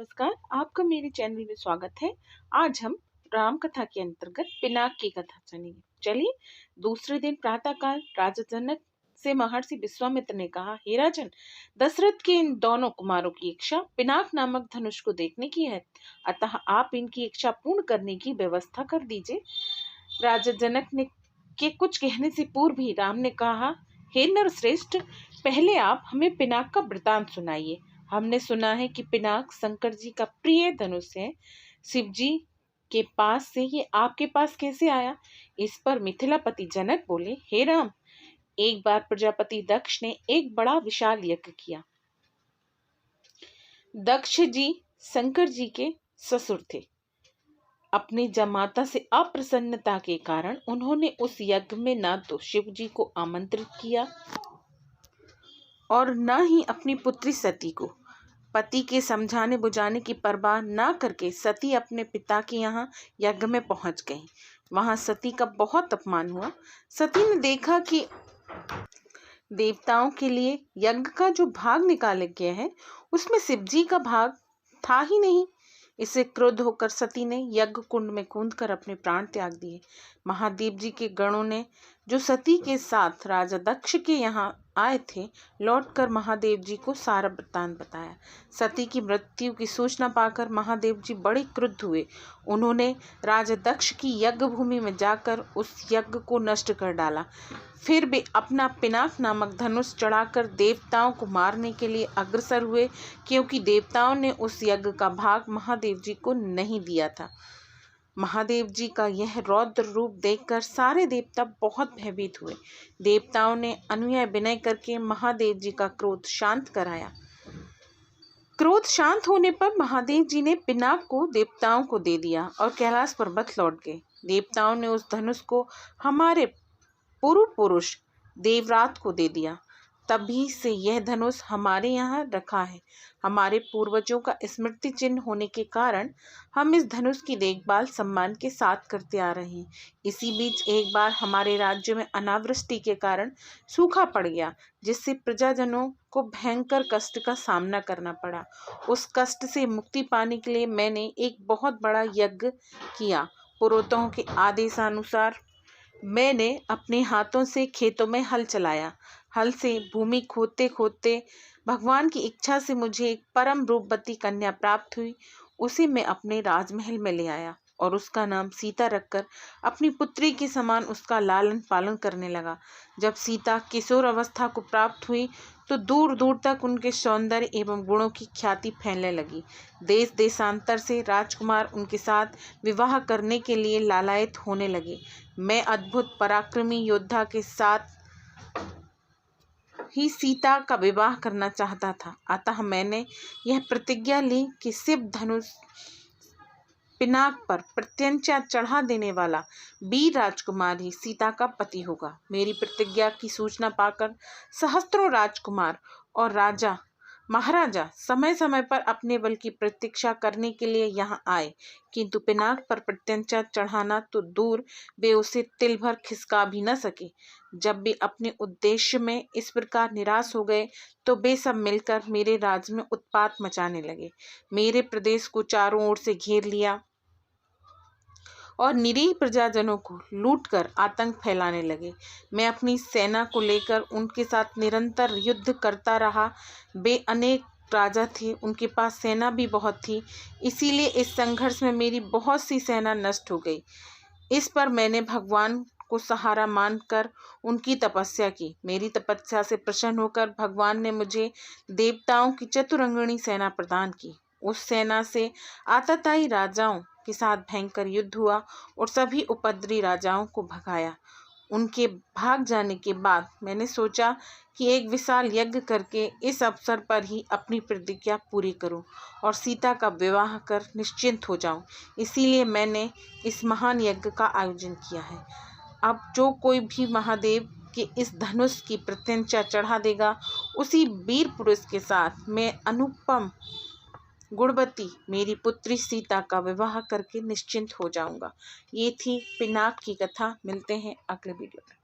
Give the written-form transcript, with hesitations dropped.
नमस्कार, आपका मेरे चैनल में स्वागत है। आज हम राम कथा के अंतर्गत पिनाक की कथा सुनेंगे। चलिए, दूसरे दिन प्रातःकाल राजा जनक से महर्षि विश्वामित्र ने कहा, हे राजन, दशरथ के इन दोनों कुमारों की इच्छा पिनाक नामक धनुष को देखने की है, अतः आप इनकी इच्छा पूर्ण करने की व्यवस्था कर दीजिए। राजा जनक ने के कुछ कहने से पूर्व ही राम ने कहा, हे नरश्रेष्ठ, पहले आप हमें पिनाक का वृतांत सुनाइए। हमने सुना है कि पिनाक शंकर जी का प्रिय धनुष है। शिव जी के पास से ये आपके पास कैसे आया? इस पर मिथिलापति जनक बोले, हे राम, एक बार प्रजापति दक्ष ने एक बड़ा विशाल यज्ञ किया। दक्ष जी शंकर जी के ससुर थे। अपनी जमाता से अप्रसन्नता के कारण उन्होंने उस यज्ञ में न तो शिव जी को आमंत्रित किया और न ही अपनी पुत्री सती को। पति के समझाने बुझाने की परवाह न करके सती अपने पिता के यहाँ यज्ञ में पहुंच गई। वहां सती का बहुत अपमान हुआ। सती ने देखा कि देवताओं के लिए यज्ञ का जो भाग निकाले गया है उसमें शिव जी का भाग था ही नहीं। इससे क्रुद्ध होकर सती ने यज्ञ कुंड में कूदकर अपने प्राण त्याग दिए। महादेव जी के गणों ने जो सती के साथ राजा दक्ष के यहाँ आए थे, लौटकर महादेव जी को सारा वृत्तांत बताया। सती की मृत्यु की सूचना पाकर महादेव जी बड़े क्रुद्ध हुए। उन्होंने राजा दक्ष की यज्ञ भूमि में जाकर उस यज्ञ को नष्ट कर डाला। फिर वे अपना पिनाक नामक धनुष चढ़ाकर देवताओं को मारने के लिए अग्रसर हुए, क्योंकि देवताओं ने उस यज्ञ का भाग महादेव जी को नहीं दिया था। महादेव जी का यह रौद्र रूप देखकर सारे देवता बहुत भयभीत हुए। देवताओं ने अनुनय विनय करके महादेव जी का क्रोध शांत कराया। क्रोध शांत होने पर महादेव जी ने पिनाक को देवताओं को दे दिया और कैलाश पर्वत लौट गए। देवताओं ने उस धनुष को हमारे पूर्व पुरुष देवरात को दे दिया। तभी से यह धनुष हमारे यहाँ रखा है। हमारे पूर्वजों का स्मृति चिन्ह होने के कारण हम इस धनुष की देखभाल सम्मान के साथ करते आ रहे हैं। इसी बीच एक बार हमारे राज्य में अनावृष्टि के कारण सूखा पड़ गया, जिससे प्रजाजनों को भयंकर कष्ट का सामना करना पड़ा। उस कष्ट से मुक्ति पाने के लिए मैंने एक बहुत बड़ा यज्ञ किया। पुरोहितों के आदेशानुसार मैंने अपने हाथों से खेतों में हल चलाया। हल से भूमि खोदते खोदते भगवान की इच्छा से मुझे एक परम रूपवती कन्या प्राप्त हुई। उसे मैं अपने राजमहल में ले आया और उसका नाम सीता रखकर अपनी पुत्री के समान उसका लालन पालन करने लगा। जब सीता किशोर अवस्था को प्राप्त हुई तो दूर दूर तक उनके सौंदर्य एवं गुणों की ख्याति फैलने लगी। देश देशांतर से राजकुमार उनके साथ विवाह करने के लिए लालायित होने लगे। मैं अद्भुत पराक्रमी योद्धा के साथ ही सीता का विवाह करना चाहता था। अतः मैंने यह प्रतिज्ञा ली कि शिव धनुष पिनाक पर प्रत्यंचा चढ़ा देने वाला वीर राजकुमार ही सीता का पति होगा। मेरी प्रतिज्ञा की सूचना पाकर सहस्त्रों राजकुमार और राजा महाराजा समय समय पर अपने बल की प्रतीक्षा करने के लिए यहाँ आए, किंतु पिनाक पर प्रत्यंचा चढ़ाना तो दूर, वे उसे तिल भर खिसका भी न सके। जब वे अपने उद्देश्य में इस प्रकार निराश हो गए तो वे सब मिलकर मेरे राज्य में उत्पात मचाने लगे। मेरे प्रदेश को चारों ओर से घेर लिया और निरीह प्रजाजनों को लूटकर आतंक फैलाने लगे। मैं अपनी सेना को लेकर उनके साथ निरंतर युद्ध करता रहा। वे अनेक राजा थे, उनके पास सेना भी बहुत थी, इसीलिए इस संघर्ष में मेरी बहुत सी सेना नष्ट हो गई। इस पर मैंने भगवान को सहारा मानकर उनकी तपस्या की। मेरी तपस्या से प्रसन्न होकर भगवान ने मुझे देवताओं की चतुरंगिणी सेना प्रदान की। उस सेना से आतताई राजाओं के साथ भयंकर युद्ध हुआ और सभी उपद्रवी राजाओं को भगाया। उनके भाग जाने के बाद मैंने सोचा कि एक विशाल यज्ञ करके इस अवसर पर ही अपनी प्रतिज्ञा पूरी करूं और सीता का विवाह कर निश्चिंत हो जाऊं। इसीलिए मैंने इस महान यज्ञ का आयोजन किया है। अब जो कोई भी महादेव के इस धनुष की प्रत्यंचा चढ़ा देगा, उसी वीर पुरुष के साथ मैं अनुपम गुणवती मेरी पुत्री सीता का विवाह करके निश्चिंत हो जाऊंगा। ये थी पिनाक की कथा। मिलते हैं अगले वीडियो में।